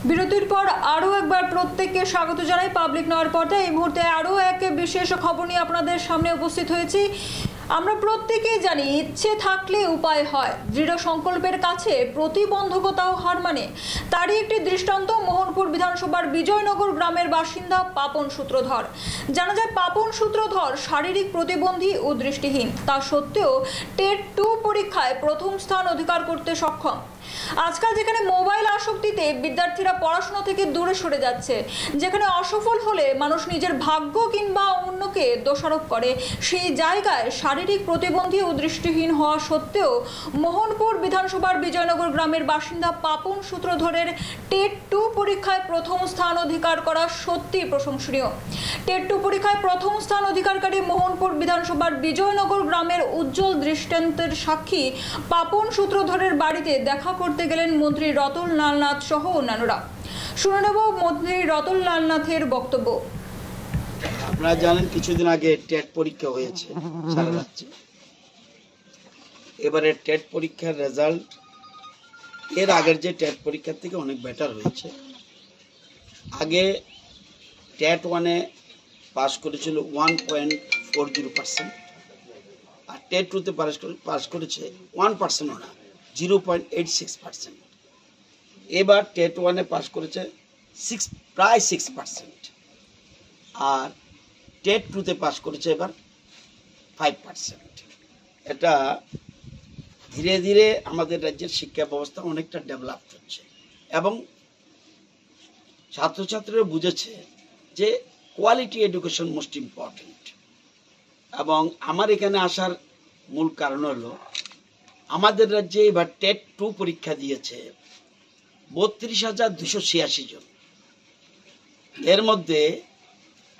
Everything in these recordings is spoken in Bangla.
বিরতির পর আরও একবার প্রত্যেককে স্বাগত জানাই পাবলিক নওয়ার পর্দায়। এই মুহূর্তে আরও এক বিশেষ খবর নিয়ে আপনাদের সামনে উপস্থিত হয়েছি। আমরা প্রত্যেকেই জানি ইচ্ছে থাকলে উপায় হয়, দৃঢ় সংকল্পের কাছে প্রতিবন্ধকতাও হার মানে। তারই একটি দৃষ্টান্ত মোহনপুর বিধানসভার বিজয়নগর গ্রামের বাসিন্দা পাপন সূত্রধর। জানা যায় পাপন সূত্রধর শারীরিক প্রতিবন্ধী ও দৃষ্টিহীন, তা সত্ত্বেও টেট 2 পরীক্ষায় প্রথম স্থান অধিকার করতে সক্ষম। আজকাল যেখানে মোবাইল আসক্তিতে বিদ্যার্থীরা পড়াশোনা থেকে দূরে সরে যাচ্ছে, যেখানে অসফল হলে মানুষ নিজের ভাগ্য কিংবা অন্যকে দোষারোপ করে, সেই জায়গায় শারীরিক প্রতিবন্ধী ও দৃষ্টিহীন হওয়া সত্ত্বেও মোহনপুর বিধানসভার বিজয়নগর গ্রামের বাসিন্দা পাপন সূত্রধরের টেট 2 পরীক্ষায় প্রথম স্থান অধিকার করা সত্যি প্রশংসনীয়। টেট 2 পরীক্ষায় প্রথম স্থান অধিকারকারী মোহনপুর বিধানসভার বিজয়নগর গ্রামের উজ্জ্বল দৃষ্টান্তের সাক্ষী পাপন সূত্রধরের বাড়িতে দেখা করতে গেলেন মন্ত্রী রতন লাল নাথ সহ অন্যান্যরা। শুনে নেব মন্ত্রী রতন লাল নাথের বক্তব্য। আপনারা জানেন কিছুদিন আগে টেট পরীক্ষা হয়েছে সারা রাজ্যে। এবারে টেট পরীক্ষার রেজাল্ট এর আগের যে টেট পরীক্ষার থেকে অনেক বেটার হয়েছে। আগে টেট 1-এ পাস করেছিল 1.40%, আর টেট 2-তে পাস করেছে 1%ও না, 0.86%। এবার টেট 1-এ পাস করেছে প্রায় 6%, আর টেট 2-তে পাস করেছে এবার 5%। এটা ধীরে ধীরে আমাদের রাজ্যের শিক্ষা ব্যবস্থা অনেকটা ডেভেলপ হচ্ছে এবং ছাত্রছাত্রীরা বুঝেছে যে কোয়ালিটি এডুকেশন মোস্ট ইম্পর্টেন্ট। এবং আমার এখানে আসার মূল কারণ হলো আমাদের রাজ্যে এবার টেট 2 পরীক্ষা দিয়েছে 32,286 জন। এর মধ্যে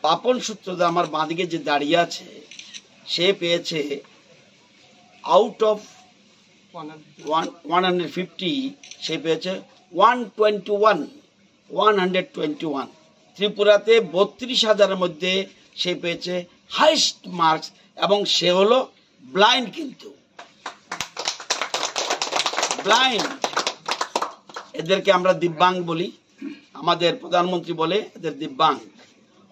পাপন সূত্রধর আমার বাঁদিকে যে দাঁড়িয়ে আছে, সে পেয়েছে আউট অফ 150 সে পেয়েছে 121। ত্রিপুরাতে 32,000-এর মধ্যে সে পেয়েছে হাইস্ট মার্কস, এবং সে হলো ব্লাইন্ড। কিন্তু ব্লাইন্ড, এদেরকে আমরা দিব্যাঙ্গ বলি, আমাদের প্রধানমন্ত্রী বলে এদের দিব্যাঙ্গ।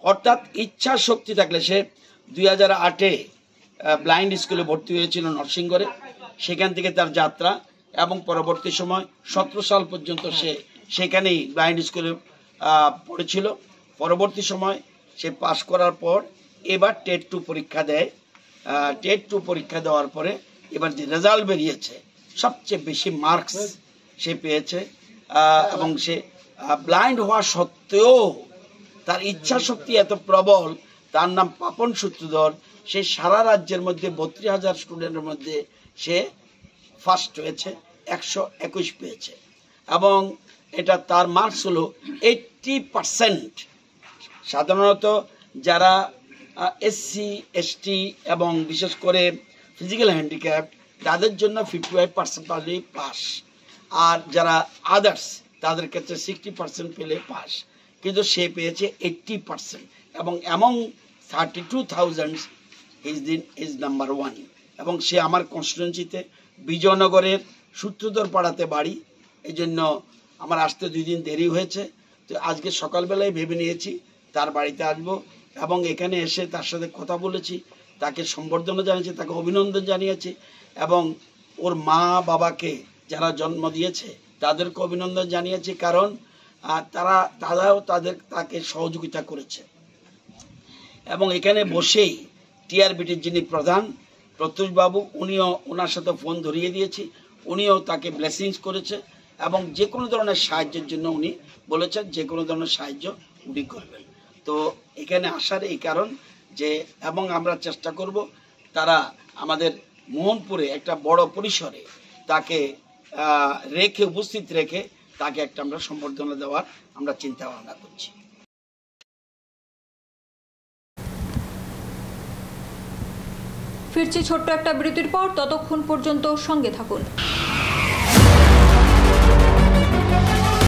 অর্থাৎ ইচ্ছা শক্তি থাকলে, সে 2008-এ ব্লাইন্ড স্কুলে ভর্তি হয়েছিল নরসিংগড়ে, সেখান থেকে তার যাত্রা, এবং পরবর্তী সময় 17 সাল পর্যন্ত সে সেখানেই ব্লাইন্ড স্কুলে পড়েছিল। পরবর্তী সময় সে পাস করার পর এবার টেট 2 পরীক্ষা দেয়। টেট 2 পরীক্ষা দেওয়ার পরে এবার যে রেজাল্ট বেরিয়েছে, সবচেয়ে বেশি মার্কস সে পেয়েছে, এবং সে ব্লাইন্ড হওয়া সত্ত্বেও তার ইচ্ছা শক্তি এত প্রবল। তার নাম পাপন সূত্রধর। সে সারা রাজ্যের মধ্যে 32,000 স্টুডেন্টের মধ্যে সে ফার্স্ট হয়েছে, 121 পেয়েছে, এবং এটা তার মার্কস হলো 80%। সাধারণত যারা SC ST এবং বিশেষ করে ফিজিক্যাল হ্যান্ডিক্যাপ, তাদের জন্য 55% পালেই পাস, আর যারা আদার্স তাদের ক্ষেত্রে 60% পেলে পাস, কিন্তু সে পেয়েছে 80%, এবং এমন 32,000 ইজ নাম্বার 1। এবং সে আমার কনস্টিটুয়েন্সিতে বিজয়নগরের সূত্রধর পাড়াতে বাড়ি, এই জন্য আমার আসতে 2 দিন দেরি হয়েছে। তো আজকে সকালবেলায় ভেবে নিয়েছি তার বাড়িতে আসবো, এবং এখানে এসে তার সাথে কথা বলেছি, তাকে সম্বর্ধনা জানিয়েছি, তাকে অভিনন্দন জানিয়েছি, এবং ওর মা বাবাকে যারা জন্ম দিয়েছে তাদেরকে অভিনন্দন জানিয়েছি, কারণ তারাও তাকে সহযোগিতা করেছে। এবং এখানে বসেই টিআরবিটির যিনি প্রধান প্রত্যুষবাবু, উনিও ওনার সাথে ফোন ধরিয়ে দিয়েছি, উনিও তাকে ব্লেসিংস করেছে, এবং যে কোনো ধরনের সাহায্যের জন্য উনি বলেছেন যে কোনো ধরনের সাহায্য উনি করবেন। তো এখানে আসার এই কারণ যে, এবং আমরা চেষ্টা করব তারা আমাদের মোহনপুরে একটা বড় পরিসরে তাকে উপস্থিত রেখে তাকে একটা আমরা সম্বর্ধনা দেওয়ার আমরা চিন্তা ভাবনা করছি। ফিরছি ছোট্ট একটা বিরতির পর, ততক্ষণ পর্যন্ত সঙ্গে থাকুন।